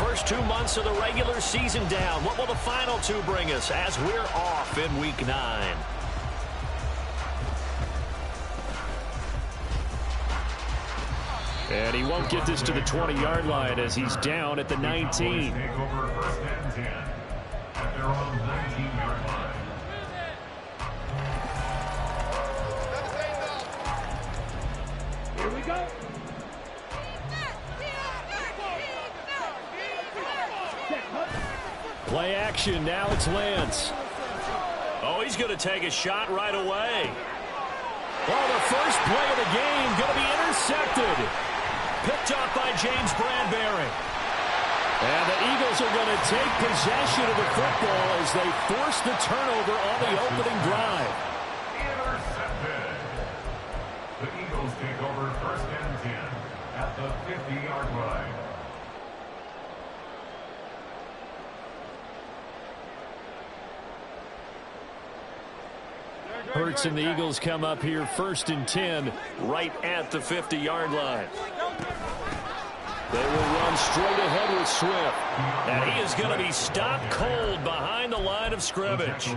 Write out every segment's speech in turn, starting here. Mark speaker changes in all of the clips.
Speaker 1: first 2 months of the regular season down. What will the final two bring us as we're off in Week 9? And he won't get this to the 20-yard line as he's down at the 19.
Speaker 2: Here we go.
Speaker 1: Play action. Now it's Lance. Oh, he's going to take a shot right away. Well, the first play of the game going to be intercepted. Picked up by James Bradbury. And the Eagles are going to take possession of the football as they force the turnover on the opening drive.
Speaker 3: Intercepted. The Eagles take over first and 10 at the 50-yard line.
Speaker 1: Hurts and the Eagles come up here first and 10 right at the 50-yard line. They will run straight ahead with Swift. And he is going to be stopped cold behind the line of scrimmage.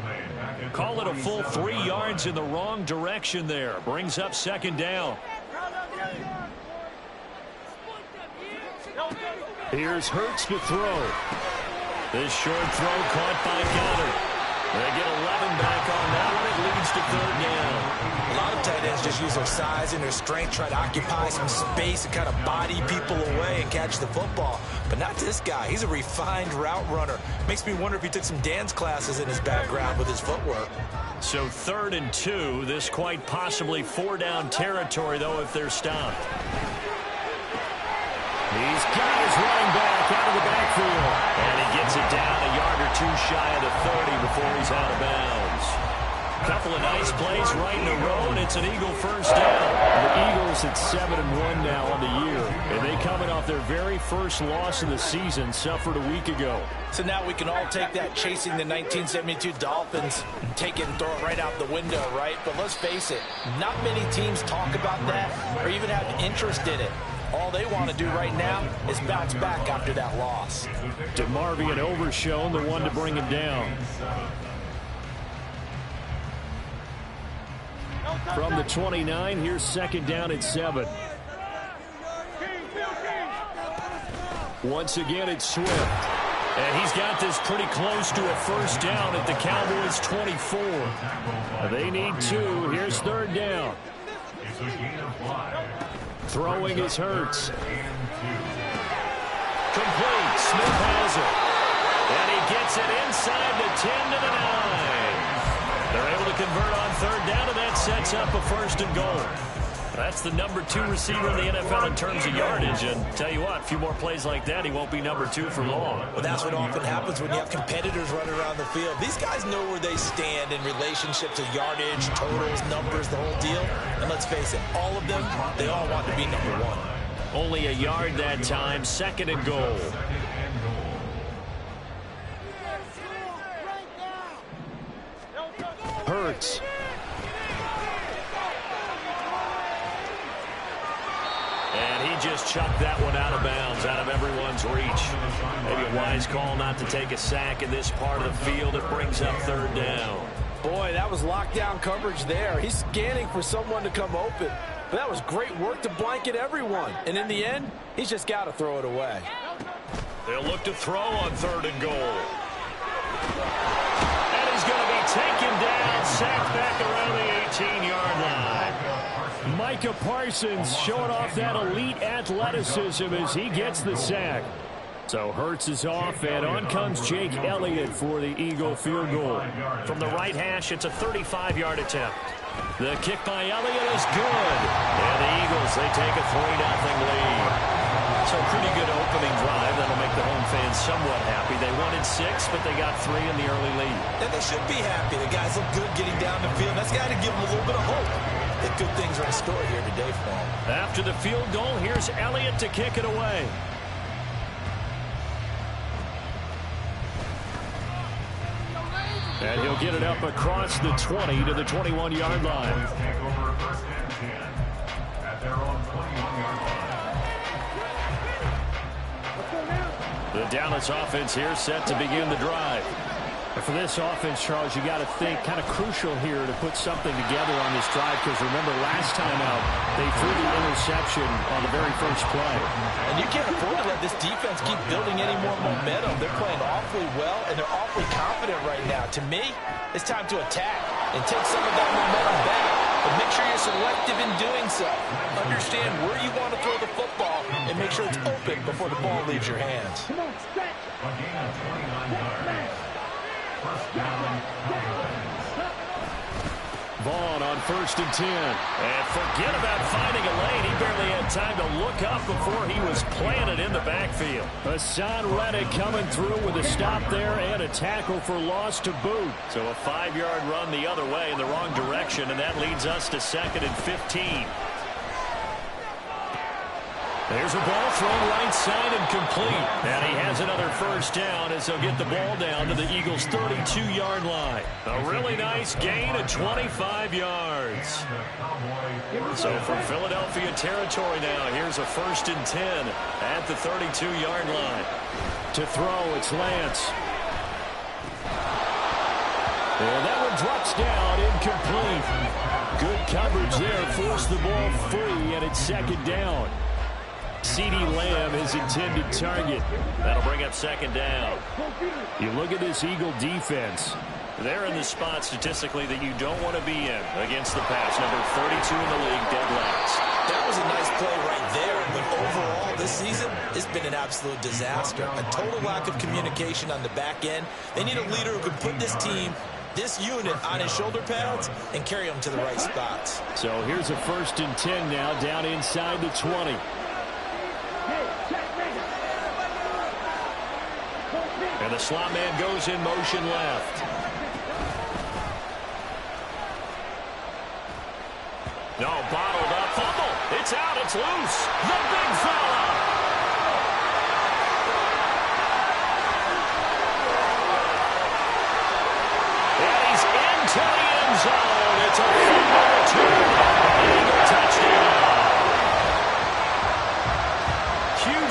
Speaker 1: Call it a full 3 yards in the wrong direction there. Brings up second down. Here's Hurts to throw. This short throw caught by Goddard. They get 11 back on that one. It leads to third down.
Speaker 4: A lot of tight ends just use their size and their strength, try to occupy some space and kind of body people away and catch the football. But not this guy. He's a refined route runner. Makes me wonder if he took some dance classes in his background with his footwork.
Speaker 1: So 3rd and 2. This quite possibly 4-down territory, though, if they're stopped. He's got his running back out of the backfield. And he gets it down a yard or two shy of the 30 before he's out of bounds. Couple of nice plays right in a row, and it's an Eagle first down. The Eagles at 7-1 now on the year. And they coming off their very first loss of the season, suffered a week ago.
Speaker 4: So now we can all take that chasing the 1972 Dolphins and take it and throw it right out the window, right? But let's face it, not many teams talk about that or even have interest in it. All they want to do right now is bounce back after that loss.
Speaker 1: DeMarvion Overshown, the one to bring him down. From the 29, here's second down at 7. Once again, it's Swift. And he's got this pretty close to a first down at the Cowboys' 24. They need 2. Here's third down. Throwing is Hurts. Complete. Smith has it. And he gets it inside the 10 to the 9. They're able to convert on third down, and that sets up a first and goal. That's the number 2 receiver in the NFL in terms of yardage. And tell you what, a few more plays like that, he won't be number 2 for long.
Speaker 4: Well, that's what often happens when you have competitors running around the field. These guys know where they stand in relationship to yardage, totals, numbers, the whole deal. And let's face it, all of them, they all want to be number 1.
Speaker 1: Only a yard that time, second and goal. Hurts. And he just chucked that one out of bounds, out of everyone's reach. Maybe a wise call not to take a sack in this part of the field. It brings up third down.
Speaker 5: Boy, that was lockdown coverage there. He's scanning for someone to come open. But that was great work to blanket everyone. And in the end, he's just got to throw it away.
Speaker 1: They'll look to throw on third and goal. And he's going to be taken down, sacked back around the 18-yard line. Micah Parsons showing off that elite athleticism as he gets the sack. So Hurts is off, and on comes Jake Elliott for the Eagle field goal. From the right hash, it's a 35-yard attempt. The kick by Elliott is good. And the Eagles, they take a 3-0 lead. So pretty good opening drive. That'll make the home fans somewhat happy. They wanted 6, but they got 3 in the early lead.
Speaker 4: And they should be happy. The guys look good getting down the field. That's got to give them a little bit of hope that good things are in store here today for them.
Speaker 1: After the field goal, here's Elliott to kick it away. And he'll get it up across the 20 to the 21-yard line.
Speaker 3: Take over first and 10 at their own 21-yard line.
Speaker 2: Let's go now.
Speaker 1: The Dallas offense here set to begin the drive. And for this offense, Charles, you got to think kind of crucial here to put something together on this drive, because remember last time out they threw the interception on the very first play.
Speaker 4: And you can't afford to let this defense keep building any more momentum. They're playing awfully well, and they're awfully confident right now. To me, it's time to attack and take some of that momentum back. But make sure you're selective in doing so. Understand where you want to throw the football and make sure it's open before the ball leaves your hands.
Speaker 3: A gain of 29 yards. First down,
Speaker 1: Vaughn on 1st and 10. And forget about finding a lane. He barely had time to look up before he was planted in the backfield. Hassan Reddick coming through with a stop there and a tackle for loss to boot. So a 5-yard run the other way in the wrong direction, and that leads us to 2nd and 15. There's a ball thrown right side and complete. And he has another first down as they'll get the ball down to the Eagles' 32-yard line. A really nice gain of 25 yards. So from Philadelphia territory now, here's a 1st and 10 at the 32-yard line. To throw, it's Lance. And that one drops down, incomplete. Good coverage there, forced the ball free, and it's 2nd down. CeeDee Lamb, his intended target. That'll bring up 2nd down. You look at this Eagle defense. They're in the spot statistically that you don't want to be in against the pass. Number 32 in the league, dead last.
Speaker 4: That was a nice play right there, but overall this season, it's been an absolute disaster. A total lack of communication on the back end. They need a leader who can put this team, this unit, on his shoulder pads and carry them to the right spots.
Speaker 1: So here's a 1st and 10 now, down inside the 20. And the slot man goes in motion left. No, bottled up, fumble. It's out, it's loose. The big fella. And he's into the end zone. It's a fumble return. Eagle touchdown.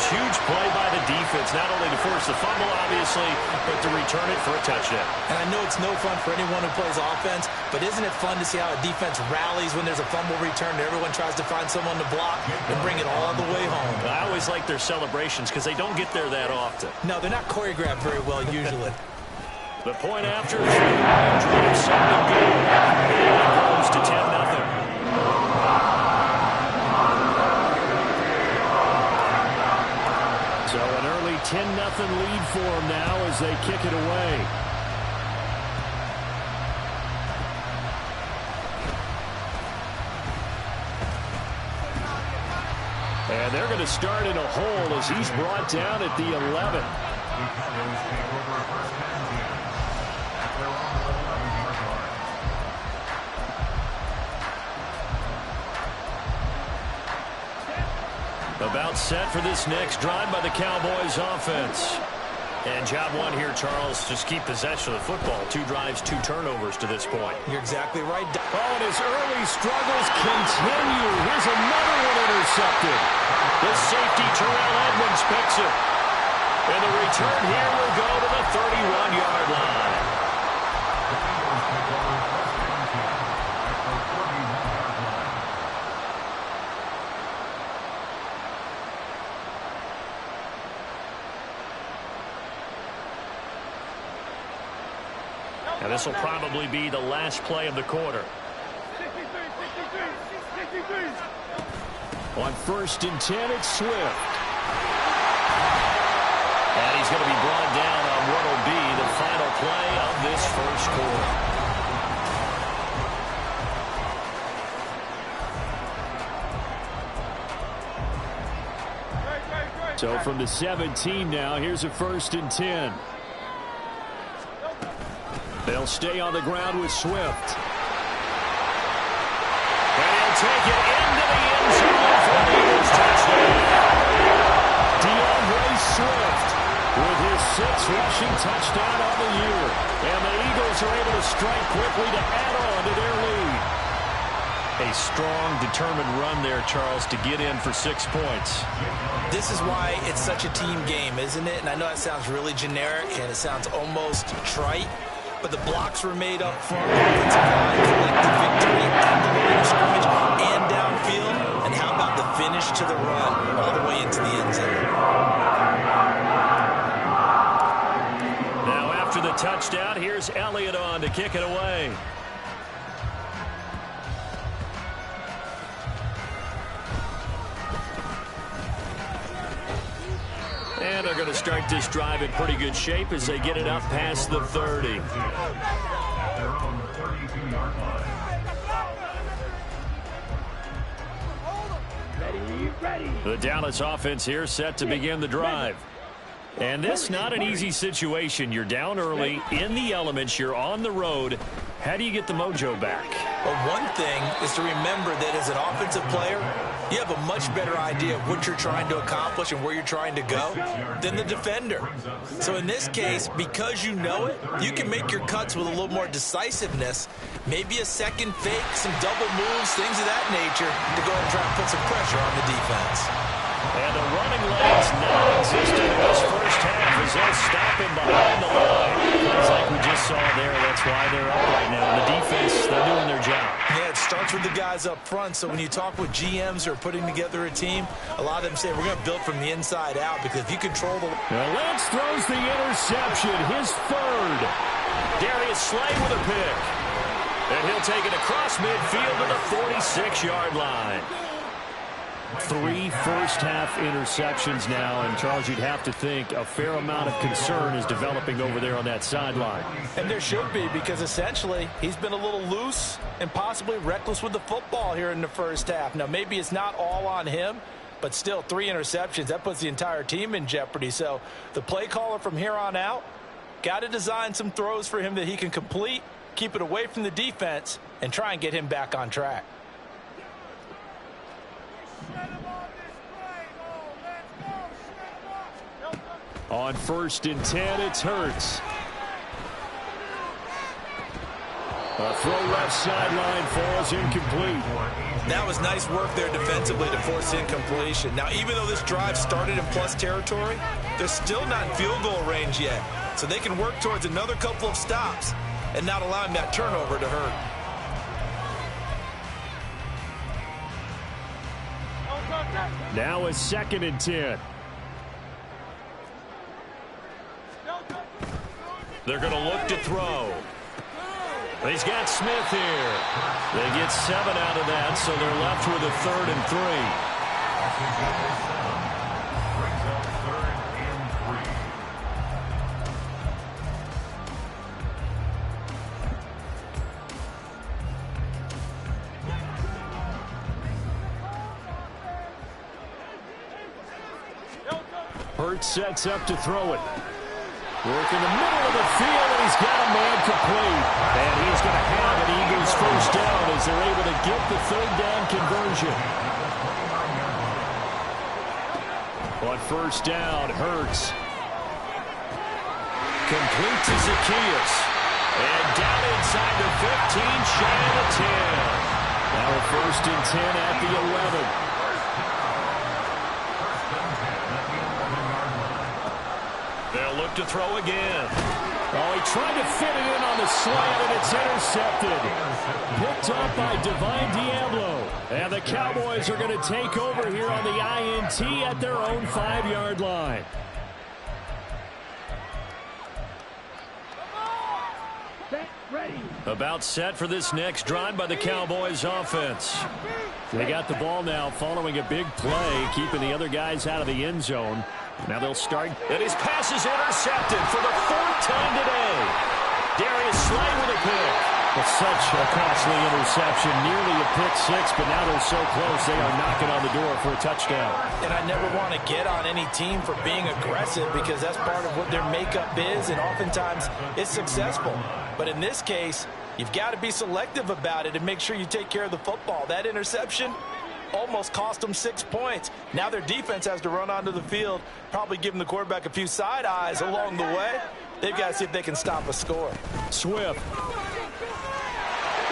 Speaker 1: Huge play by the defense, not only to force the fumble, obviously, but to return it for a touchdown.
Speaker 4: And I know it's no fun for anyone who plays offense, but isn't it fun to see how a defense rallies when there's a fumble return and everyone tries to find someone to block and bring it all the way home?
Speaker 1: I always like their celebrations because they don't get there that often.
Speaker 4: No, they're not choreographed very well usually.
Speaker 1: The point after, something good. And it goes to 10-0. So an early 10-0 lead for them now as they kick it away. And they're going to start in a hole as he's brought down at the 11. About set for this next drive by the Cowboys offense. And job one here, Charles, just keep possession of the football. 2 drives, 2 turnovers to this point.
Speaker 4: You're exactly right.
Speaker 1: Oh, and his early struggles continue. Here's another one intercepted. The safety, Terrell Edmonds, picks it. And the return here will go to the 31-yard line. And this will probably be the last play of the quarter. On 1st and 10, it's Swift. And he's going to be brought down on what will be the final play of this first quarter. So from the 17 now, here's a 1st and 10. They'll stay on the ground with Swift. And he'll take it into the end zone for the Eagles touchdown. DeAndre Swift with his 6th rushing touchdown on the year. And the Eagles are able to strike quickly to add on to their lead. A strong, determined run there, Charles, to get in for 6 points.
Speaker 4: This is why it's such a team game, isn't it? And I know that sounds really generic and it sounds almost trite, but the blocks were made up front, offensive line, collective victory at the line of scrimmage and downfield. And how about the finish to the run all the way into the end zone?
Speaker 1: Now after the touchdown, here's Elliott on to kick it away. And they're going to start this drive in pretty good shape as they get it up past the 30. The Dallas offense here set to begin the drive. And this not an easy situation. You're down early, in the elements, you're on the road. How do you get the mojo back?
Speaker 4: Well, one thing is to remember that as an offensive player, you have a much better idea of what you're trying to accomplish and where you're trying to go than the defender. So in this case, because you know it, you can make your cuts with a little more decisiveness, maybe a second fake, some double moves, things of that nature to go and try and put some pressure on the defense.
Speaker 1: And the running lane's non-existent in this first half as they'll stop him behind the line. Plays like we just saw there, that's why they're up right now. And the defense, they're doing their job.
Speaker 4: Yeah, it starts with the guys up front. So when you talk with GMs who are putting together a team, a lot of them say we're going to build from the inside out because if you control the...
Speaker 1: Now Lance throws the interception, his third. Darius Slay with a pick. And he'll take it across midfield to the 46-yard line. 3 first-half interceptions now, and Charles, you'd have to think a fair amount of concern is developing over there on that sideline.
Speaker 4: And there should be, because essentially he's been a little loose and possibly reckless with the football here in the first half. Now, maybe it's not all on him, but still 3 interceptions. That puts the entire team in jeopardy. So the play caller from here on out got to design some throws for him that he can complete, keep it away from the defense, and try and get him back on track.
Speaker 1: On 1st and 10, it's Hurts. A throw left sideline falls incomplete.
Speaker 4: That was nice work there defensively to force incompletion. Now, even though this drive started in plus territory, they're still not in field goal range yet. So they can work towards another couple of stops and not allowing that turnover to hurt.
Speaker 1: Now a 2nd and 10. They're going to look to throw. He's got Smith here. They get 7 out of that, so they're left with a 3rd and 3. Hurts sets up to throw it. Work in the middle of the field, and he's got a man complete. And he's going to have an Eagles first down as they're able to get the 3rd down conversion. On 1st down, Hurts. Complete to Zacchaeus. And down inside the 15, shy of the 10. Now a 1st and 10 at the 11. They'll look to throw again. Oh, he tried to fit it in on the slant, and it's intercepted. Picked up by Divine Diablo. And the Cowboys are going to take over here on the INT at their own 5-yard line. About set for this next drive by the Cowboys offense. They got the ball now following a big play, keeping the other guys out of the end zone. Now they'll start. And his pass is intercepted for the 4th time today. Darius Slay with a pick. It's such a costly interception, nearly a pick 6, but now they're so close they are knocking on the door for a touchdown.
Speaker 4: And I never want to get on any team for being aggressive because that's part of what their makeup is, and oftentimes it's successful. But in this case, you've got to be selective about it and make sure you take care of the football. That interception almost cost them 6 points. Now their defense has to run onto the field, probably giving the quarterback a few side eyes along the way. They've got to see if they can stop a score.
Speaker 1: Swift.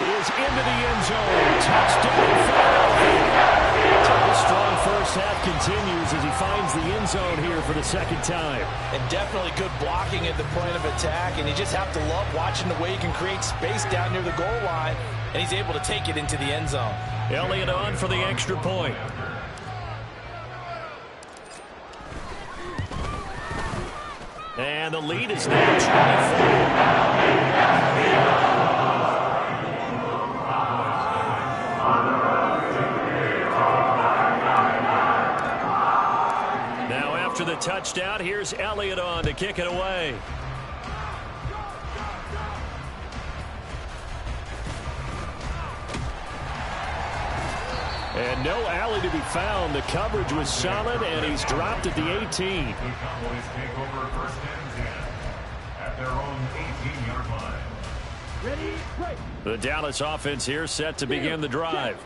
Speaker 1: is into the end zone. Touchdown, Philadelphia. So this strong first half continues as he finds the end zone here for the second time.
Speaker 4: And definitely good blocking at the point of attack, and you just have to love watching the way he can create space down near the goal line, and he's able to take it into the end zone.
Speaker 1: Elliott on for the extra point. And the lead is now 24. After the touchdown, here's Elliott on to kick it away. And no alley to be found. The coverage was solid, and he's dropped at the 18.
Speaker 3: The Cowboys take over first and 10 at their own 18-yard line.
Speaker 2: Ready, break.
Speaker 1: The Dallas offense here set to begin the drive.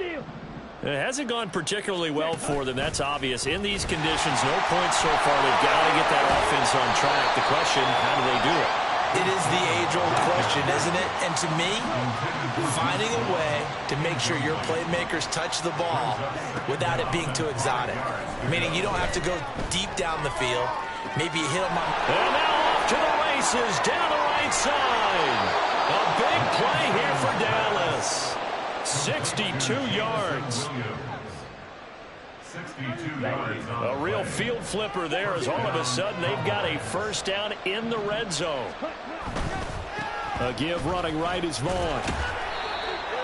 Speaker 1: It hasn't gone particularly well for them, that's obvious. In these conditions, no points so far. They've got to get that offense on track. The question, how do they do it?
Speaker 4: It is the age-old question, isn't it? And to me, finding a way to make sure your playmakers touch the ball without it being too exotic. Meaning you don't have to go deep down the field. Maybe you hit them on...
Speaker 1: And now off to the races, down the right side. A big play here for Dallas. 62 yards. A real field flipper there as all of a sudden they've got a first down in the red zone. A give running right is Vaughn.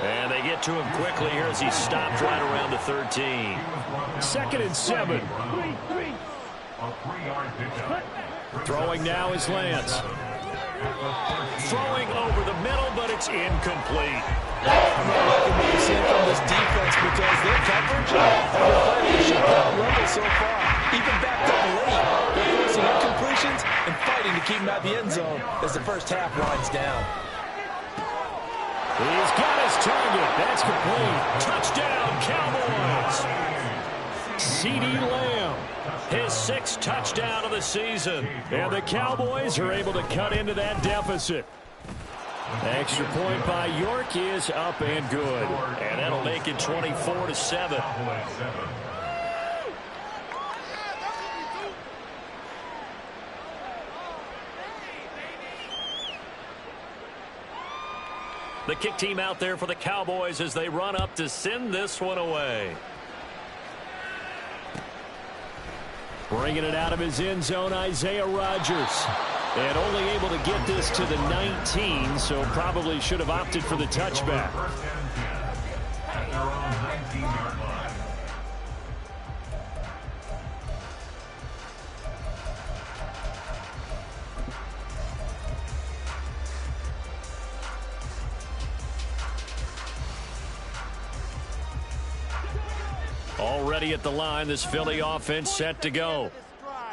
Speaker 1: And they get to him quickly here as he stopped right around the 13. 2nd and 7. Throwing now is Lance. Throwing over the middle, but it's incomplete.
Speaker 5: I'm not liking what you're seeing from this defense because their coverage has been playing at a shutout level so far. Even backed up late, they're forcing incompletions and fighting to keep them out of the end zone as the first half winds down.
Speaker 1: He's got his target. That's complete. Touchdown, Cowboys. CeeDee Lamb, his 6th touchdown of the season. And the Cowboys are able to cut into that deficit. Extra point by York is up and good. And that'll make it 24-7. The kick team out there for the Cowboys as they run up to send this one away. Bringing it out of his end zone, Isaiah Rodgers. And only able to get this to the 19, so probably should have opted for the touchback. Already at the line, this Philly offense set to go.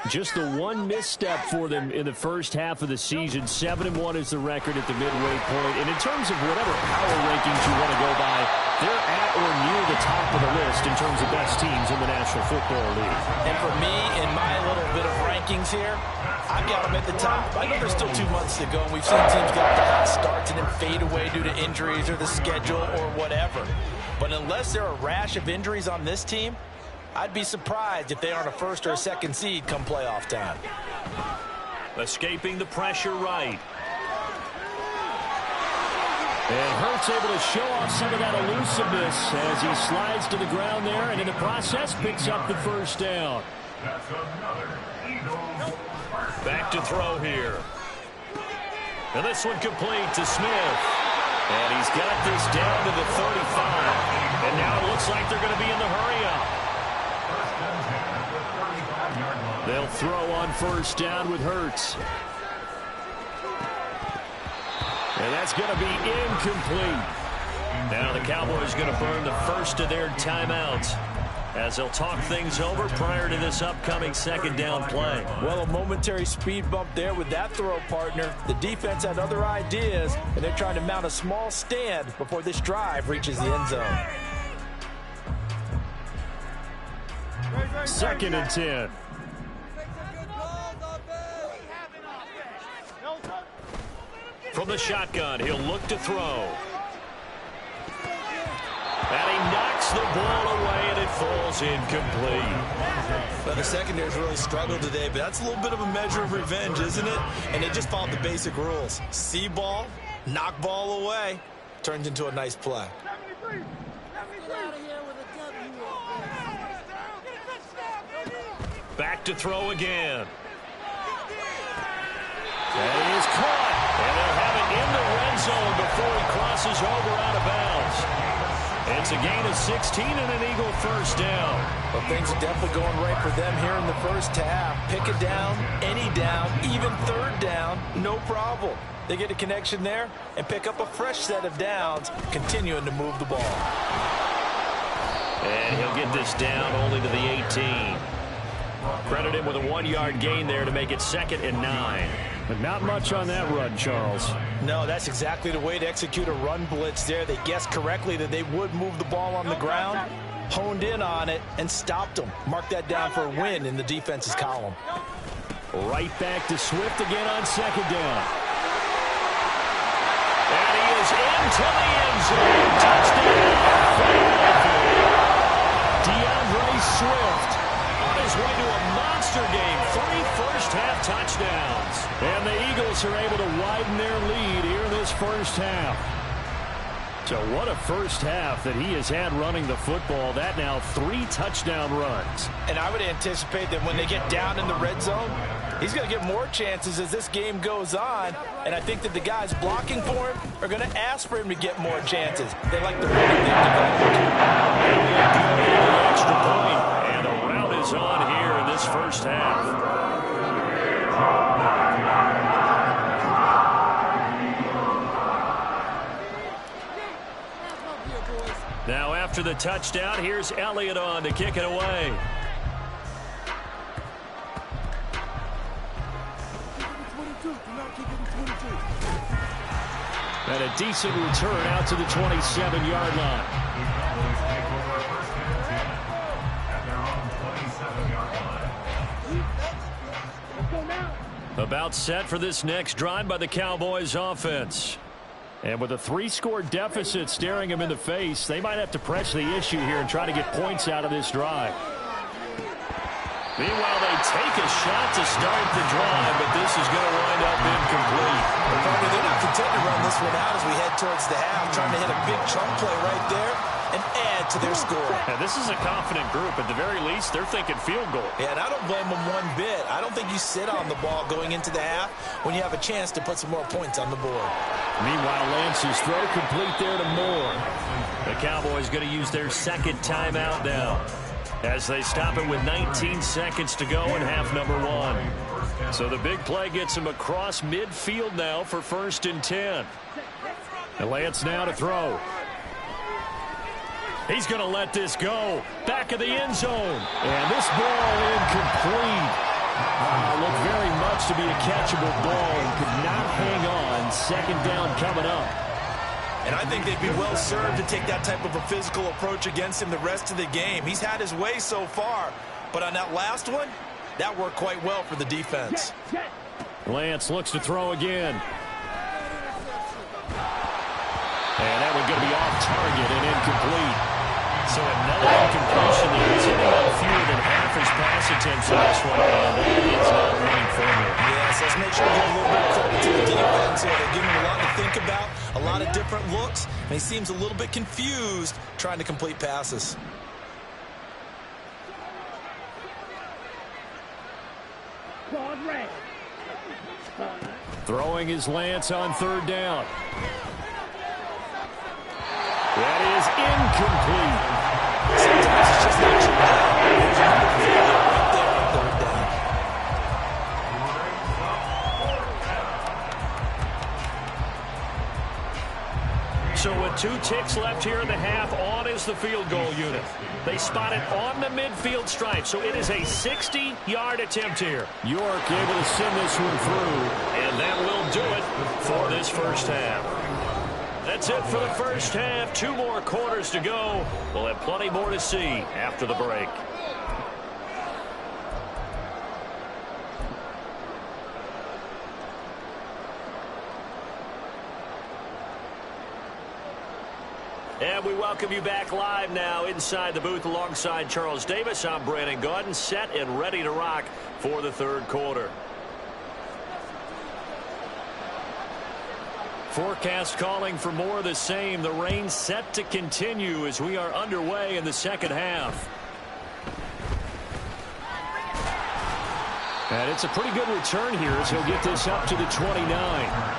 Speaker 1: Just the one misstep for them in the first half of the season. 7-1 is the record at the midway point. And in terms of whatever power rankings you want to go by, they're at or near the top of the list in terms of best teams in the National Football League.
Speaker 4: And for me, in my little bit of rankings here, I've got them at the top. I know there's still 2 months to go, and we've seen teams get off to hot starts and then fade away due to injuries or the schedule or whatever. But unless there are a rash of injuries on this team, I'd be surprised if they aren't a 1st or a 2nd seed come playoff time.
Speaker 1: Escaping the pressure right. And Hurts able to show off some of that elusiveness as he slides to the ground there and in the process picks up the first down. Back to throw here. And this one complete to Smith. And he's got this down to the 35. And now it looks like they're going to be in the hurry-up. They'll throw on first down with Hurts. And that's going to be incomplete. Now the Cowboys going to burn the first of their timeouts as they'll talk things over prior to this upcoming 2nd down play.
Speaker 5: Well, a momentary speed bump there with that throw, partner. The defense had other ideas, and they're trying to mount a small stand before this drive reaches the end zone.
Speaker 1: 2nd and 10. From the shotgun, he'll look to throw. And he knocks the ball away, and it falls incomplete.
Speaker 5: Well, the secondary's really struggled today, but that's a little bit of a measure of revenge, isn't it? And they just followed the basic rules. See ball, knock ball away, turns into a nice play.
Speaker 1: Back to throw again. And he is caught. And they'll have it in the red zone before he crosses over out of bounds. It's a gain of 16 and an Eagle first down.
Speaker 4: Well, things are definitely going right for them here in the first half. Pick a down, any down, even third down, no problem. They get a connection there and pick up a fresh set of downs, continuing to move the ball.
Speaker 1: And he'll get this down only to the 18. Credit him with a 1-yard gain there to make it 2nd and 9. But not much on that run, Charles.
Speaker 4: No, that's exactly the way to execute a run blitz there. They guessed correctly that they would move the ball on the ground, honed in on it, and stopped them. Mark that down for a win in the defense's column.
Speaker 1: Right back to Swift again on 2nd down. And he is into the end zone. Touchdown. DeAndre Swift on his way to a monster game. 3 first-half touchdowns. And the Eagles are able to widen their lead here in this first half. So what a first half that he has had running the football. That now 3 touchdown runs.
Speaker 4: And I would anticipate that when they get down in the red zone, he's going to get more chances as this game goes on. And I think that the guys blocking for him are going to ask for him to get more chances. They like the way they've developed.
Speaker 1: Extra point. And the rout is on here in this first half. Now after the touchdown, here's Elliott on to kick it away. And a decent return out to the 27-yard line. About set for this next drive by the Cowboys offense. And with a 3-score deficit staring them in the face, they might have to press the issue here and try to get points out of this drive. Meanwhile, they take a shot to start the drive, but this is going to wind up incomplete.
Speaker 4: They're not content to run this one out as we head towards the half, trying to hit a big chunk play right there and add to their score.
Speaker 1: Now, this is a confident group. At the very least, they're thinking field goal.
Speaker 4: Yeah, and I don't blame them one bit. I don't think you sit on the ball going into the half when you have a chance to put some more points on the board.
Speaker 1: Meanwhile, Lance's throw complete there to Moore. The Cowboys going to use their 2nd timeout now as they stop it with 19 seconds to go in half number 1. So the big play gets him across midfield now for 1st and 10. And Lance now to throw. He's going to let this go. Back of the end zone. And this ball incomplete. Looked very much to be a catchable ball and could not hang on. 2nd down coming up.
Speaker 4: And I think they'd be well served to take that type of a physical approach against him the rest of the game. He's had his way so far, but on that last one, that worked quite well for the defense.
Speaker 1: Lance looks to throw again. And that one's going to be off target and incomplete. So another incompletion there. He's hitting on fewer than half his pass attempts in this one, and that is not running formula.
Speaker 4: Yes, let's make sure we give a little bit of credit to the defense here. They're giving him a lot to think about, a lot of different looks, and he seems a little bit confused trying to complete passes.
Speaker 1: Throwing is Lance on 3rd down. That is incomplete.
Speaker 4: Sometimes it's just not your ball. There's another failure right there on 3rd down.
Speaker 1: So with 2 ticks left here in the half, on is the field goal unit. They spot it on the midfield stripe, so it is a 60-yard attempt here. York able to send this one through, and that will do it for this first half. That's it for the first half. 2 more quarters to go. We'll have plenty more to see after the break. And we welcome you back live now inside the booth alongside Charles Davis. I'm Brandon Gaudin, set and ready to rock for the third quarter. Forecast calling for more of the same. The rain set to continue as we are underway in the second half. And it's a pretty good return here as he'll get this up to the 29.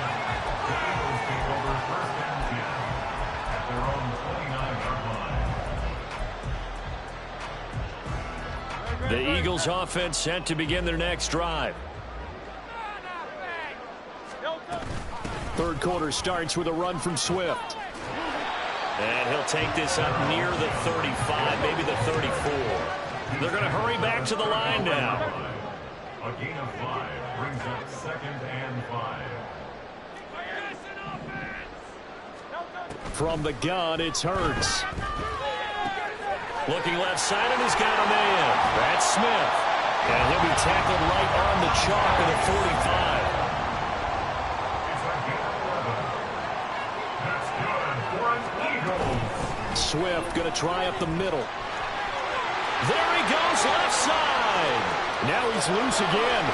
Speaker 1: The Eagles offense set to begin their next drive. Third quarter starts with a run from Swift. And he'll take this up near the 35, maybe the 34. They're going to hurry back to the line now.
Speaker 3: A gain of 5 brings up 2nd and 5.
Speaker 1: From the gun, it's Hurts. Looking left side, and he's got a man. That's Smith. And he'll be tackled right on the chalk of the 45.
Speaker 3: It's a gain of 11. That's good for an Eagles.
Speaker 1: Swift going to try up the middle. There he goes, left side. Now he's loose again.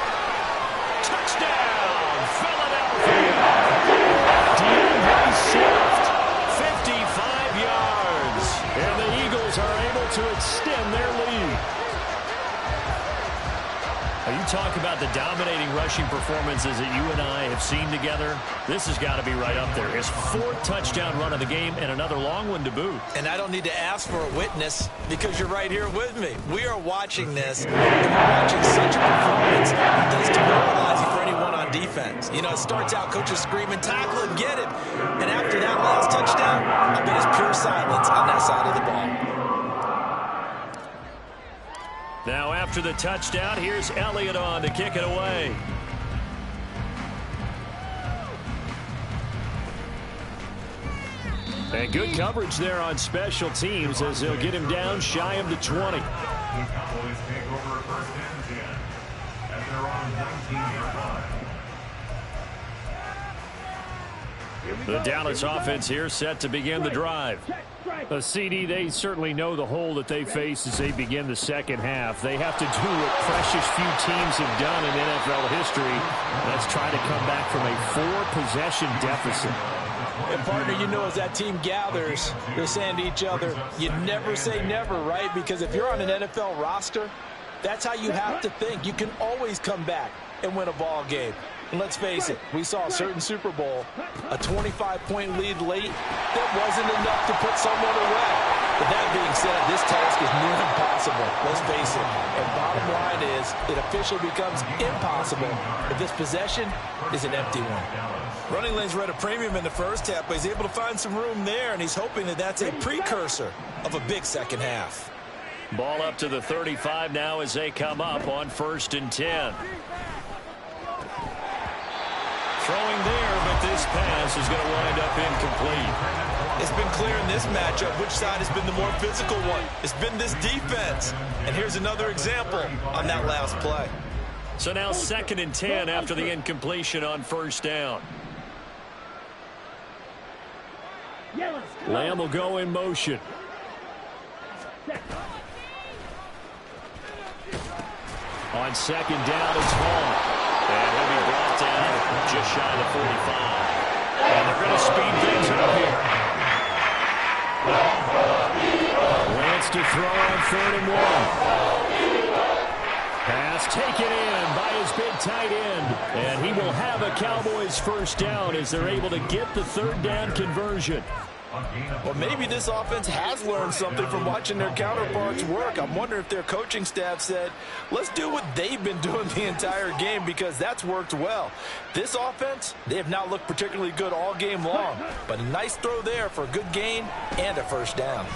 Speaker 1: Touchdown, Philadelphia. Deland Swift, 55 yards. And the Eagles are able to extend their lead. You talk about the dominating rushing performances that you and I have seen together. This has got to be right up there. His 4th touchdown run of the game and another long one to boot.
Speaker 4: And I don't need to ask for a witness because you're right here with me. We are watching this, and we're watching such a performance that's demoralizing for anyone on defense. You know, it starts out coaches screaming, tackle it, get it. And after that last touchdown, I bet it's pure silence on that side of the ball.
Speaker 1: Now after the touchdown, here's Elliott on to kick it away. And good coverage there on special teams as they'll get him down shy of the 20.
Speaker 3: The Cowboys take over 1st and 10 at their own 19-yard line.
Speaker 1: The Dallas offense here set to begin the drive. CD, they certainly know the hole that they face as they begin the second half. They have to do what precious few teams have done in NFL history. Let's try to come back from a 4-possession deficit.
Speaker 5: And, partner, you know, as that team gathers, they're saying to each other, you never say never, right? Because if you're on an NFL roster, that's how you have to think. You can always come back and win a ball game. And let's face it, we saw a certain Super Bowl, a 25-point lead late, that wasn't enough to put someone away. But that being said, this task is near impossible, let's face it. And bottom line is, it officially becomes impossible if this possession is an empty one.
Speaker 4: Running lanes were at a premium in the first half, but he's able to find some room there, and he's hoping that that's a precursor of a big second half.
Speaker 1: Ball up to the 35 now as they come up on 1st and 10. Throwing there, but this pass is going to wind up incomplete.
Speaker 4: It's been clear in this matchup which side has been the more physical one. It's been this defense. And here's another example on that last play.
Speaker 1: So now 2nd and 10 after the incompletion on 1st down. Lamb will go in motion. On 2nd down, it's Hall. And he'll be brought down just shy of the 45. And they're going to speed things up here. Lance to throw on 3rd and 1. Pass taken in by his big tight end. And he will have a Cowboys 1st down as they're able to get the 3rd down conversion.
Speaker 5: Well, maybe this offense has learned something from watching their counterparts work. I'm wondering if their coaching staff said, let's do what they've been doing the entire game because that's worked well. This offense, they have not looked particularly good all game long, but a nice throw there for a good gain and a 1st down.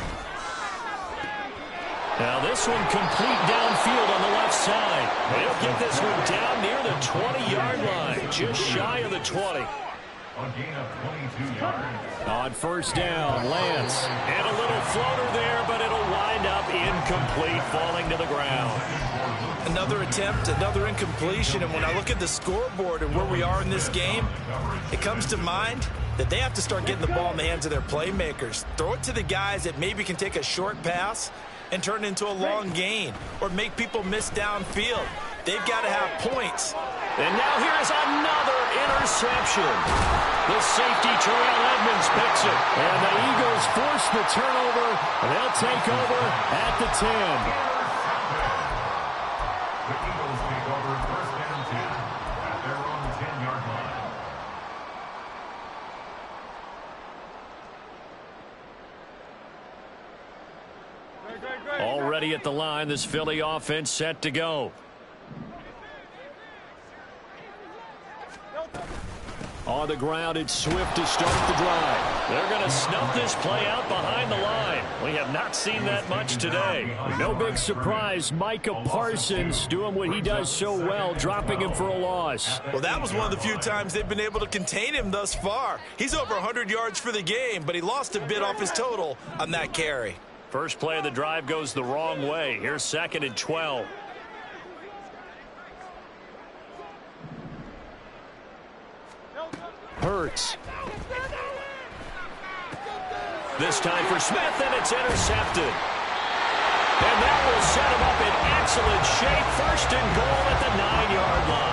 Speaker 1: Now this one complete downfield on the left side. They'll get this one down near the 20-yard line, just shy of the 20.
Speaker 3: A gain of 22 yards.
Speaker 1: On 1st down, Lance. And a little floater there, but it'll wind up incomplete, falling to the ground.
Speaker 4: Another attempt, another incompletion, and when I look at the scoreboard and where we are in this game, it comes to mind that they have to start getting the ball in the hands of their playmakers. Throw it to the guys that maybe can take a short pass and turn it into a long gain or make people miss downfield. They've got to have points.
Speaker 1: And now here is another interception. The safety, Terrell Edmonds, picks it. And the Eagles force the turnover. They'll take over at the 10.
Speaker 3: The Eagles take over first and 10 at their own 10-yard line.
Speaker 1: Already at the line, this Philly offense set to go. On the ground, it's Swift to start the drive. They're going to snuff this play out behind the line. We have not seen that much today. No big surprise. Micah Parsons doing what he does so well, dropping him for a loss.
Speaker 4: Well, that was one of the few times they've been able to contain him thus far. He's over 100 yards for the game, but he lost a bit off his total on that carry.
Speaker 1: First play of the drive goes the wrong way. Here's 2nd and 12. Hurts. This time for Smith, and it's intercepted. And that will set him up in excellent shape. First and goal at the 9-yard line.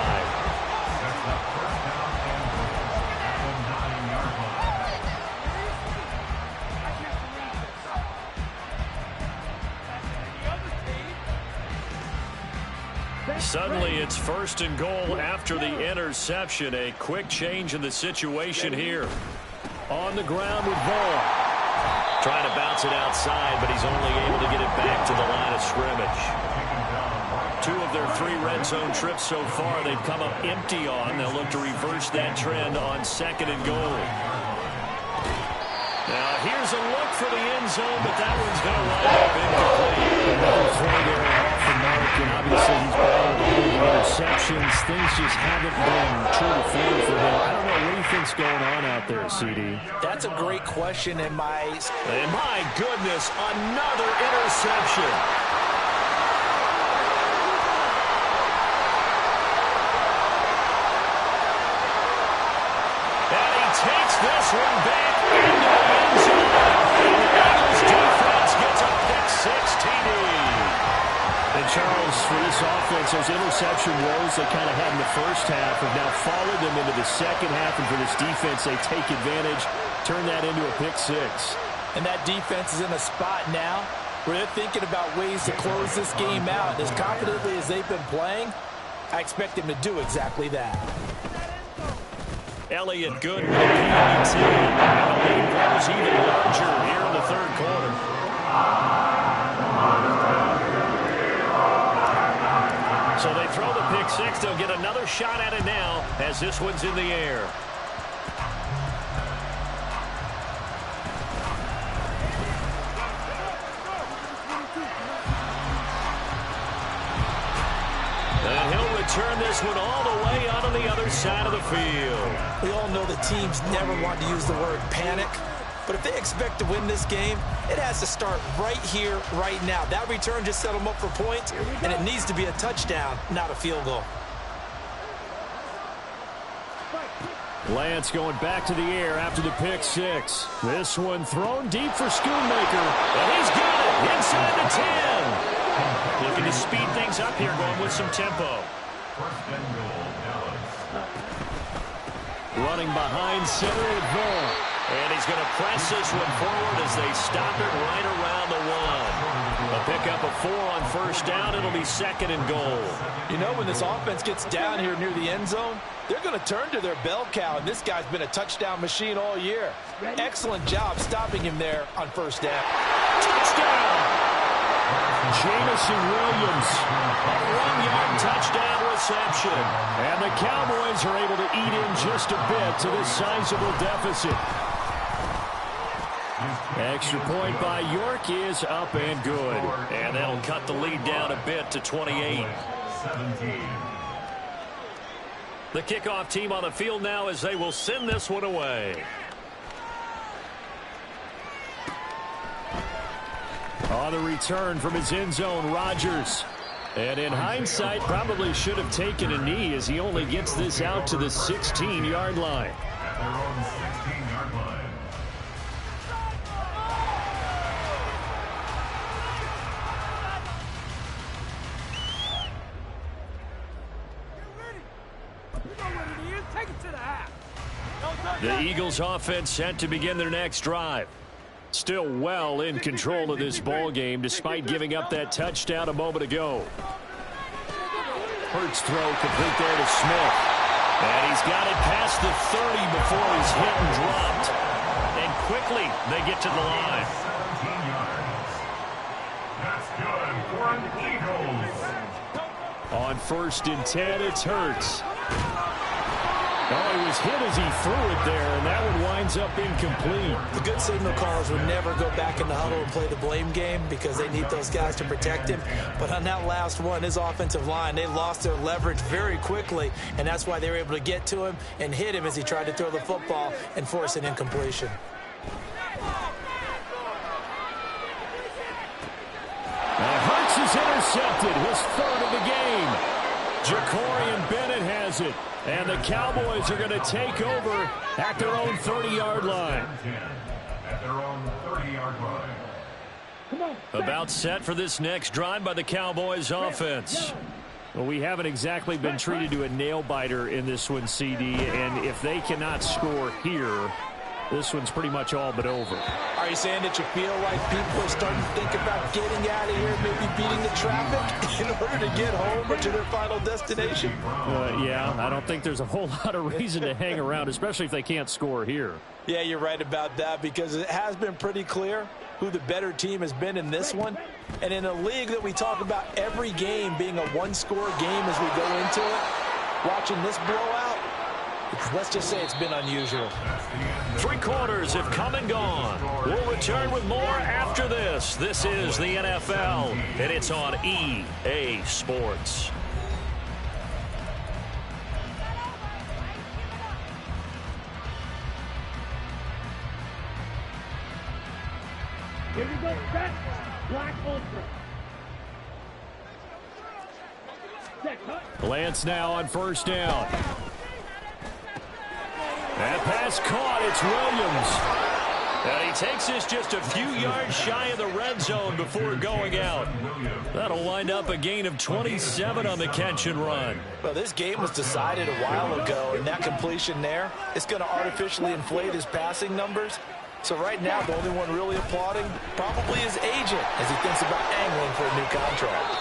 Speaker 1: Suddenly it's first and goal after the interception. A quick change in the situation here. On the ground with Vaughn. Trying to bounce it outside, but he's only able to get it back to the line of scrimmage. 2 of their 3 red zone trips so far they've come up empty on. They'll look to reverse that trend on 2nd and goal. Now here's a look for the end zone, but that one's going to line up incomplete. Another throw there off the mark, and obviously he's battled all the interceptions. Things just haven't been true to form for him. I don't know what he thinks going on out there, CD.
Speaker 4: That's a great question, and my
Speaker 1: goodness, another interception. And he takes this one back into the end zone. And the Eagles defense gets a pick-6 TD. And Charles, for this offense, those interception woes they kind of had in the first half have now followed them into the second half. And for this defense, they take advantage, turn that into a pick-6.
Speaker 4: And that defense is in a spot now where they're thinking about ways to close this game out. As confidently as they've been playing, I expect them to do exactly that.
Speaker 1: Elliott good with the PAT. And the lead grows even larger here in the third quarter. So they throw the pick-6. They'll get another shot at it now as this one's in the air. And he'll return this one all the way onto the other side of the field.
Speaker 4: We all know the teams never want to use the word panic, but if they expect to win this game, it has to start right here, right now. That return just set them up for points, and it needs to be a touchdown, not a field goal.
Speaker 1: Lance going back to the air after the pick-6. This one thrown deep for Schoonmaker, and he's got it inside the 10. Looking to speed things up here, going with some tempo.
Speaker 3: First and goal, Dallas.
Speaker 1: Running behind center with Vaughn. And he's going to press this one forward as they stop it right around the 1. A pickup of 4 on first down. It'll be 2nd and goal.
Speaker 4: You know, when this offense gets down here near the end zone, they're going to turn to their bell cow, and this guy's been a touchdown machine all year. Excellent job stopping him there on first down.
Speaker 1: Touchdown! Jamison Williams, a 1-yard touchdown reception. And the Cowboys are able to eat in just a bit to this sizable deficit. Extra point by York is up and good. And that'll cut the lead down a bit to 28.
Speaker 3: 17.
Speaker 1: The kickoff team on the field now as they will send this one away. On the return from his end zone, Rodgers. And in hindsight, probably should have taken a knee as he only gets this out to the 16-yard line.
Speaker 3: At their own 16-yard
Speaker 1: The Eagles offense set to begin their next drive. Still well in control of this ball game despite giving up that touchdown a moment ago. Hurts throw complete there to Smith. And he's got it past the 30 before he's hit and dropped. And quickly they get to the line.
Speaker 3: 17 yards. That's good for an Eagles.
Speaker 1: On 1st and 10, it's Hurts. Oh, he was hit as he threw it there, and that one winds up incomplete.
Speaker 4: The good signal callers would never go back in the huddle and play the blame game because they need those guys to protect him. But on that last one, his offensive line, they lost their leverage very quickly, and that's why they were able to get to him and hit him as he tried to throw the football and force an incompletion.
Speaker 1: Hurts is intercepted, his 3rd of the game. Jacorian Bennett has it. And the Cowboys are going to take over at their own 30-yard line.
Speaker 3: At their own 30-yard line.
Speaker 1: About set for this next drive by the Cowboys offense. Well, we haven't exactly been treated to a nail-biter in this one, CD. And if they cannot score here, this one's pretty much all but over.
Speaker 4: Are you saying that you feel like people are starting to think about getting out of here, maybe beating the traffic in order to get home or to their final destination?
Speaker 1: Yeah, I don't think there's a whole lot of reason to hang around, especially if they can't score here.
Speaker 4: Yeah, you're right about that because it has been pretty clear who the better team has been in this one. And in a league that we talk about every game being a one-score game as we go into it, watching this blowout, let's just say it's been unusual.
Speaker 1: 3 quarters have come and gone. We'll return with more after this. This is the NFL, and it's on EA Sports.
Speaker 2: Here we go. Set. Black Ultra. Set. Cut.
Speaker 1: Lance now on 1st down. That pass caught. It's Williams. And he takes this just a few yards shy of the red zone before going out. That'll wind up a gain of 27 on the catch and run.
Speaker 4: Well, this game was decided a while ago, and that completion there, it's going to artificially inflate his passing numbers. So right now, the only one really applauding probably his agent as he thinks about angling for a new contract.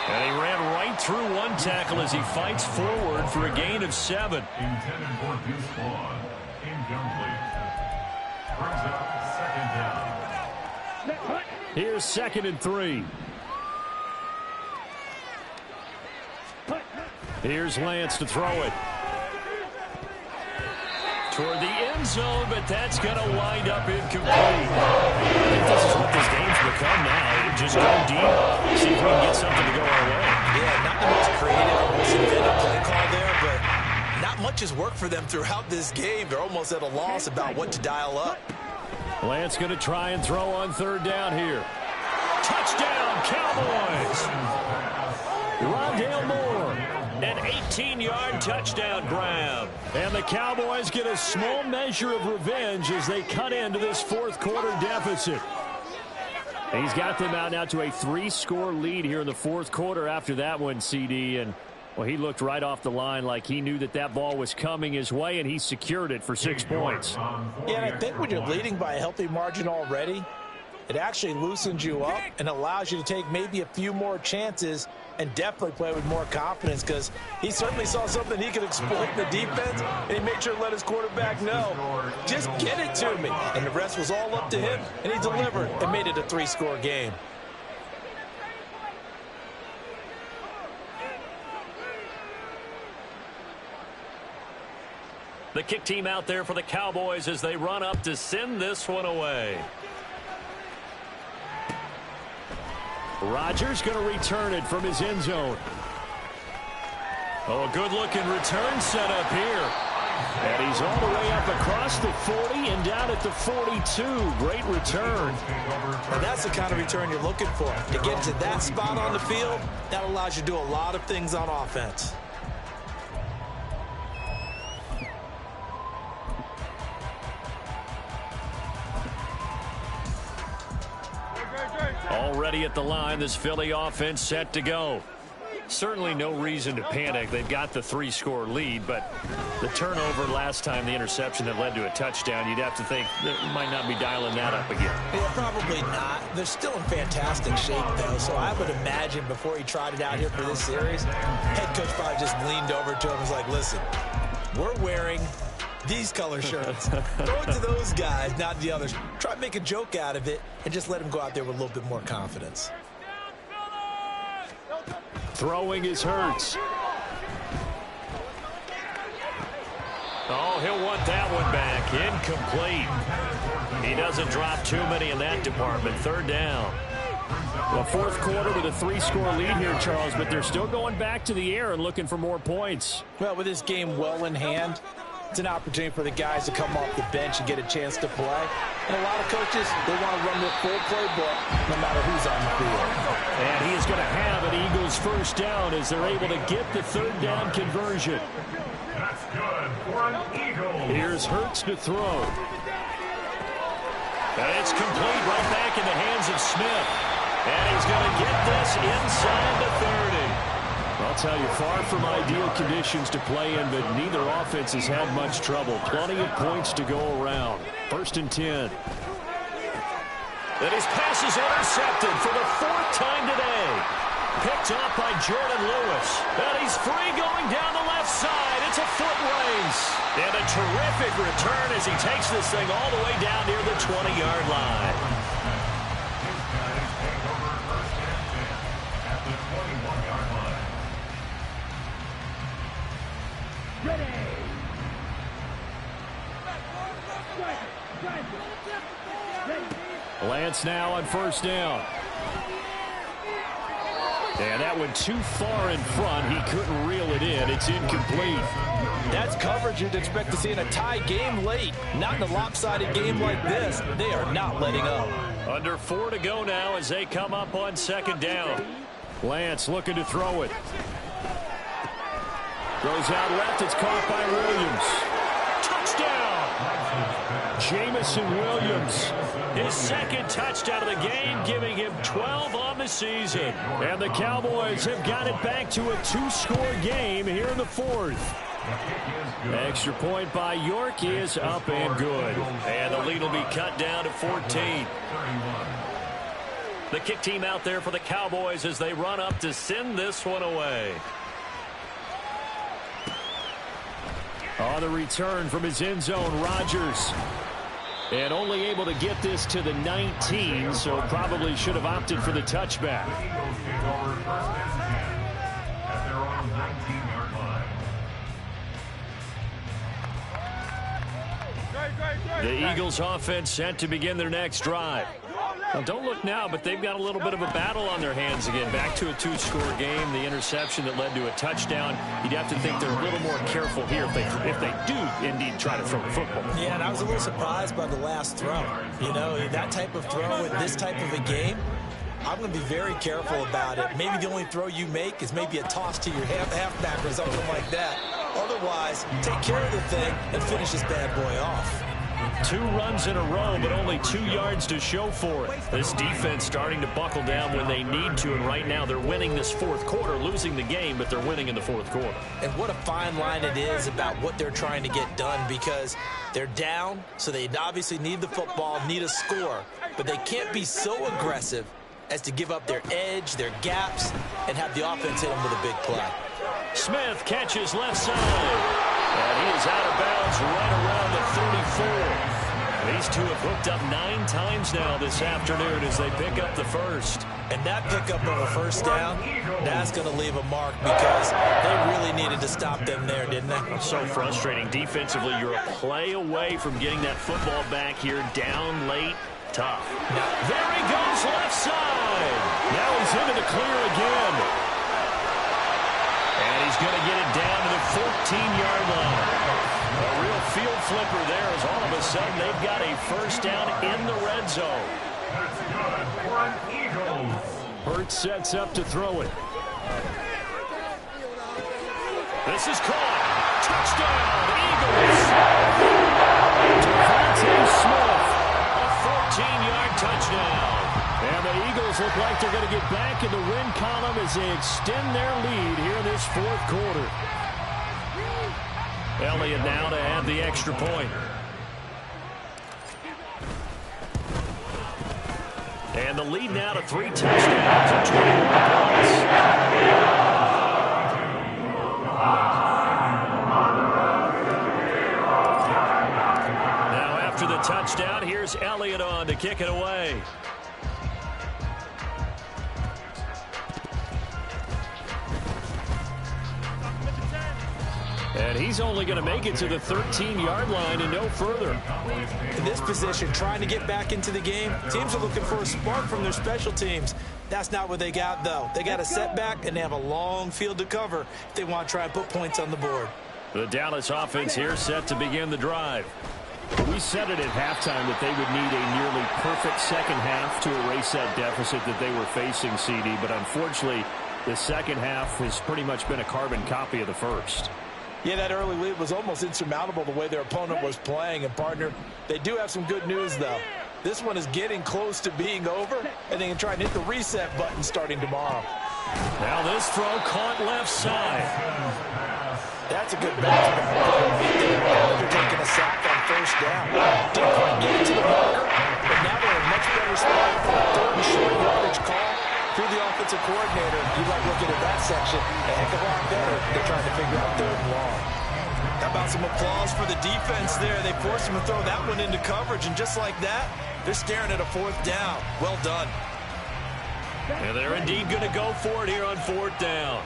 Speaker 1: And he ran right through one tackle as he fights forward for a gain of 7.
Speaker 3: Intended for Deuce Vaughn. Incomplete. Brings up 2nd down.
Speaker 1: Here's 2nd and 3. Here's Lance to throw it. Toward the end zone, but that's going to wind up incomplete. I think this is what this game's become now. Just go deep, see if we can get something to go our way.
Speaker 4: Yeah, not the most creative or most inventive play call there, but not much has worked for them throughout this game. They're almost at a loss about what to dial up.
Speaker 1: Lance going to try and throw on 3rd down here. Touchdown, Cowboys! Rondale Moore, an 18-yard touchdown grab. And the Cowboys get a small measure of revenge as they cut into this 4th quarter deficit. He's got them out now to a 3-score lead here in the 4th quarter after that one, CD. And, well, he looked right off the line like he knew that that ball was coming his way, and he secured it for 6 points.
Speaker 4: Yeah, and I think when you're leading by a healthy margin already, it actually loosens you up and allows you to take maybe a few more chances and definitely play with more confidence because he certainly saw something he could exploit in the defense, and he made sure to let his quarterback know, just get it to me. And the rest was all up to him, and he delivered and made it a 3-score game.
Speaker 1: The kick team out there for the Cowboys as they run up to send this one away. Rodgers going to return it from his end zone. Oh, a good-looking return set up here. And he's all the way up across the 40 and down at the 42. Great return.
Speaker 4: And that's the kind of return you're looking for. To get to that spot on the field, that allows you to do a lot of things on offense.
Speaker 1: Already at the line, this Philly offense set to go. Certainly no reason to panic. They've got the 3-score lead, but the turnover last time, the interception that led to a touchdown, you'd have to think they might not be dialing that up again.
Speaker 4: Yeah, probably not. They're still in fantastic shape, though, so I would imagine before he tried it out here for this series, head coach probably just leaned over to him and was like, listen, we're wearing these color shirts. Throw it to those guys, not the others. Try to make a joke out of it and just let them go out there with a little bit more confidence.
Speaker 1: Throwing is Hurts. Oh, he'll want that one back. Incomplete. He doesn't drop too many in that department. Third down. The fourth quarter with a 3-score lead here, Charles, but they're still going back to the air and looking for more points.
Speaker 4: Well, with this game well in hand, it's an opportunity for the guys to come off the bench and get a chance to play. And a lot of coaches, they want to run their full playbook no matter who's on the field.
Speaker 1: And he is going to have an Eagles first down as they're able to get the third down conversion.
Speaker 3: That's good for an Eagle.
Speaker 1: Here's Hurts to throw. And it's complete right back in the hands of Smith. And he's going to get this inside the 30. I'll tell you, far from ideal conditions to play in, but neither offense has had much trouble. Plenty of points to go around. First and 10. And his pass is intercepted for the 4th time today. Picked off by Jordan Lewis. And he's free going down the left side. It's a foot race. And a terrific return as he takes this thing all the way down near the 20-yard line. Lance now on first down. And that went too far in front. He couldn't reel it in. It's incomplete.
Speaker 4: That's coverage you'd expect to see in a tie game late. Not in a lopsided game like this. They are not letting up.
Speaker 1: Under 4 to go now as they come up on second down. Lance looking to throw it. Throws out left. It's caught by Williams. Touchdown! Jamison Williams. His second touchdown of the game, giving him 12 on the season. And the Cowboys have got it back to a 2-score game here in the 4th. Extra point by York is up and good. And the lead will be cut down to 14. The kick team out there for the Cowboys as they run up to send this one away. On the return from his end zone, Rodgers. And only able to get this to the 19, so probably should have opted for the touchback. The Eagles offense set to begin their next drive. Now, don't look now, but they've got a little bit of a battle on their hands again. Back to a 2-score game. The interception that led to a touchdown. You'd have to think they're a little more careful here if they do indeed try to throw the football.
Speaker 4: Yeah, and I was a little surprised by the last throw. You know, that type of throw in this type of a game, I'm going to be very careful about it. Maybe the only throw you make is maybe a toss to your halfback or something like that. Otherwise, take care of the thing and finish this bad boy off.
Speaker 1: 2 runs in a row, but only 2 yards to show for it. This defense starting to buckle down when they need to, and right now they're winning this 4th quarter, losing the game, but they're winning in the 4th quarter.
Speaker 4: And what a fine line it is about what they're trying to get done, because they're down, so they obviously need the football, need a score, but they can't be so aggressive as to give up their edge, their gaps, and have the offense hit them with a big play.
Speaker 1: Smith catches left side. And he is out of bounds right around the 34. These two have hooked up 9 times now this afternoon as they pick up the first.
Speaker 4: And that pickup of a first down, that's going to leave a mark because they really needed to stop them there, didn't they?
Speaker 1: So frustrating. Defensively, you're a play away from getting that football back here, down late, tough. Now, there he goes left side. Now he's into the clear again. And he's going to get it down to the 14-yard line. A real field flipper there as all of a sudden they've got a first down in the red zone.
Speaker 3: That's good for an Eagles.
Speaker 1: Hurts sets up to throw it. This is caught. Touchdown, Eagles. Devontae Smith, a 14-yard touchdown. And the Eagles look like they're going to get back in the win column as they extend their lead here in this fourth quarter. Elliott now to add the extra point. And the lead now to 3 touchdowns and 21 points. Now after the touchdown, here's Elliott on to kick it away. And he's only going to make it to the 13-yard line and no further.
Speaker 5: In this position, trying to get back into the game, teams are looking for a spark from their special teams. That's not what they got, though. They got a setback, and they have a long field to cover if they want to try and put points on the board.
Speaker 1: The Dallas offense here set to begin the drive. We said it at halftime that they would need a nearly perfect second half to erase that deficit that they were facing, CD. But unfortunately, the second half has pretty much been a carbon copy of the first.
Speaker 5: Yeah, that early lead was almost insurmountable the way their opponent was playing. And, partner, they do have some good news, though. This one is getting close to being over, and they can try and hit the reset button starting tomorrow.
Speaker 1: Now this throw caught left side.
Speaker 5: That's a good bounce back play right there. Now they're taking a sack on first down. Didn't quite get it to the marker, but now they're in a much better spot for a third and short yardage call. Through the offensive coordinator, you like looking at that section a heck of a lot better. They're trying to figure out third and long. How about some applause for the defense there? They forced him to throw that one into coverage, and just like that, they're staring at a fourth down. Well done.
Speaker 1: And they're indeed going to go for it here on fourth down.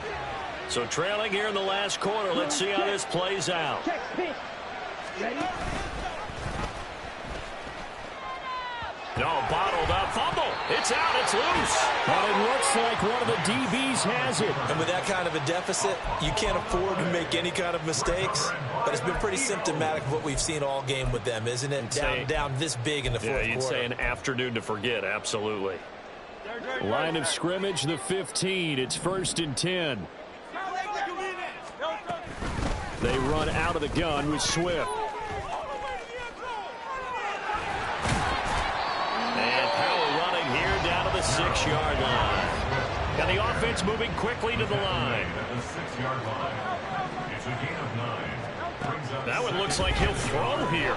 Speaker 1: So trailing here in the last quarter, let's see how this plays out. No, bottled up, fumble. It's out, it's loose. But it looks like one of the DBs has it.
Speaker 5: And with that kind of a deficit, you can't afford to make any kind of mistakes. But it's been pretty symptomatic of what we've seen all game with them, isn't it? Down this big in the fourth quarter.
Speaker 1: Yeah, you'd say an afternoon to forget, absolutely. Line of scrimmage, the 15. It's 1st and 10. They run out of the gun with Swift. And power running here down to the 6-yard line. And the offense moving quickly to the line.
Speaker 3: The 6-yard line. It's a gain of 9.
Speaker 1: That one looks like he'll throw here.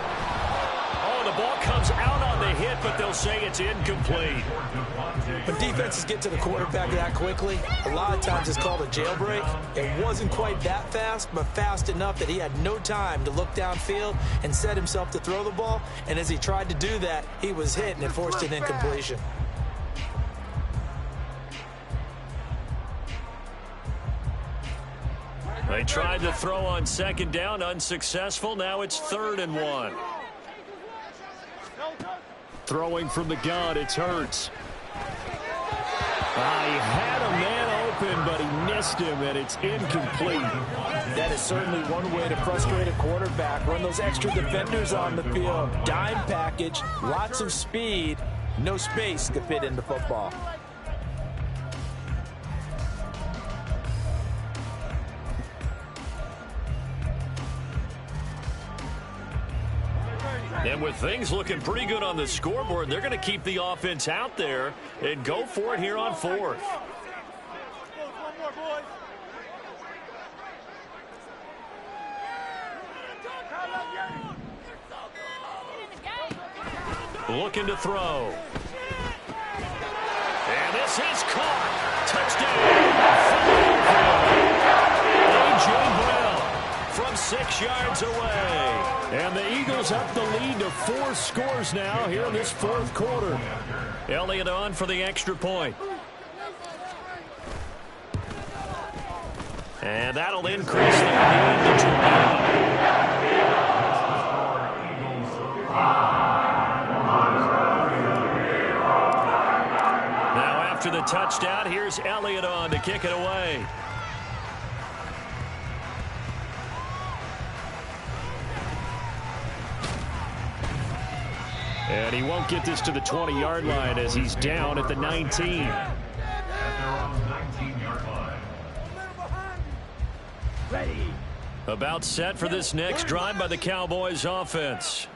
Speaker 1: Oh, the ball comes out on the hit, but they'll say it's incomplete.
Speaker 5: When defenses get to the quarterback that quickly, a lot of times it's called a jailbreak. It wasn't quite that fast, but fast enough that he had no time to look downfield and set himself to throw the ball. And as he tried to do that, he was hit and it forced an incompletion.
Speaker 1: They tried to throw on second down, unsuccessful. Now it's 3rd and 1. Throwing from the gun, it's Hurts. He had a man open, but he missed him, and it's incomplete.
Speaker 5: That is certainly one way to frustrate a quarterback. Run those extra defenders on the field. Dime package, lots of speed, no space to fit into football.
Speaker 1: And with things looking pretty good on the scoreboard, they're going to keep the offense out there and go for it here on 4th. Looking to throw. And this is caught. Touchdown. A.J. Brown from 6 yards away. And the Eagles up the lead to 4 scores now here in this fourth quarter. Elliott on for the extra point. And that'll increase the lead to 20. Now after the touchdown, here's Elliott on to kick it away. And he won't get this to the 20-yard line as he's down at the 19.
Speaker 3: At their own 19-yard line.
Speaker 2: Ready.
Speaker 1: About set for this next drive by the Cowboys offense.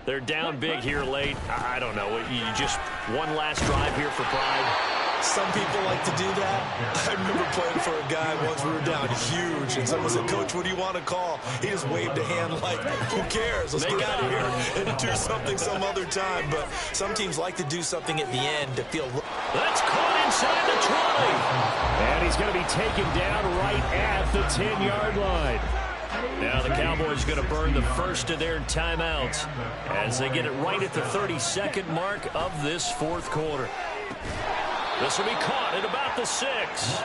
Speaker 1: They're down big here late. I don't know. You just one last drive here for pride.
Speaker 5: Some people like to do that. I remember playing for a guy once. We were down huge, and someone said, "Coach, what do you want to call?" He just waved a hand like, "Who cares? Let's get out of here and do something some other time." But some teams like to do something at the end to feel.
Speaker 1: That's caught inside the 20. And he's going to be taken down right at the 10-yard line. Now the Cowboys going to burn the first of their timeouts as they get it right at the 32nd mark of this fourth quarter. This will be caught at about the 6.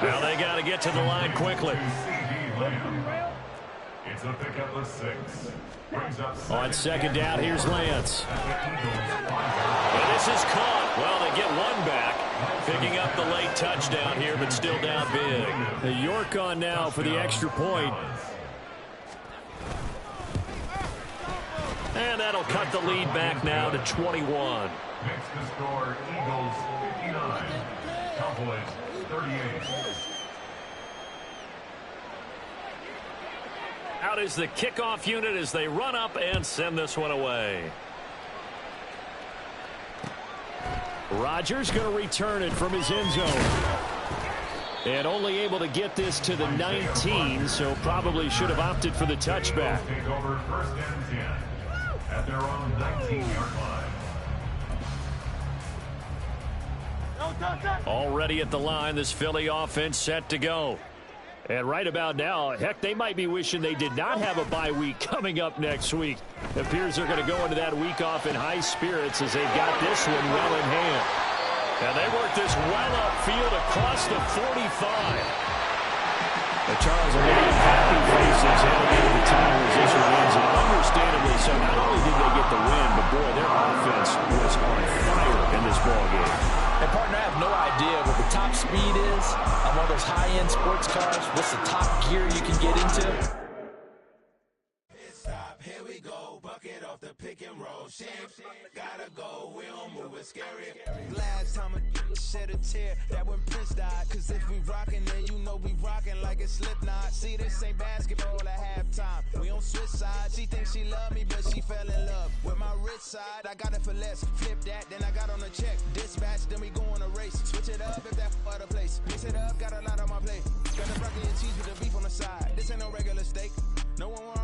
Speaker 1: Now they got to get to the line quickly.
Speaker 3: It's a pickup of 6.
Speaker 1: On second down, here's Lance. And this is caught. Well, they get one back, picking up the late touchdown here, but still down big. The York on now for the extra point. And that'll cut the lead back now to 21.
Speaker 3: Makes the score Eagles 59, Cowboys 38.
Speaker 1: Out is the kickoff unit as they run up and send this one away. Rodgers going to return it from his end zone. And only able to get this to the 19, so probably should have opted for the touchback.
Speaker 3: Take over first and 10 at their own 19-yard line.
Speaker 1: Already at the line, this Philly offense set to go. And right about now, heck, they might be wishing they did not have a bye week coming up next week. It appears they're going to go into that week off in high spirits as they've got this one well in hand. And they work this well upfield across the 45. Charles, a lot of happy faces heading into the time as this one ends, and understandably so. Not only did they get the win, but boy, their offense was on fire in this ball game.
Speaker 4: And partner, I have no idea what the top speed is on one of those high-end sports cars. What's the top gear you can get into?
Speaker 6: Stop, here we go, bucket off the pick and roll. Gotta go, we don't move it scary. Last time I shed a tear, that when Prince died. Cause if we rockin', then you know we rockin' like a Slipknot. See, this ain't basketball at halftime. We on switch sides. She thinks she love me, but she fell in love with my rich side. I got it for less, flip that, then I got on a check. Dispatch, then we go on a race. Switch it up if that other place. Mix it up, got a lot on my plate. Got the broccoli and cheese with the beef on the side. This ain't no regular steak. No one want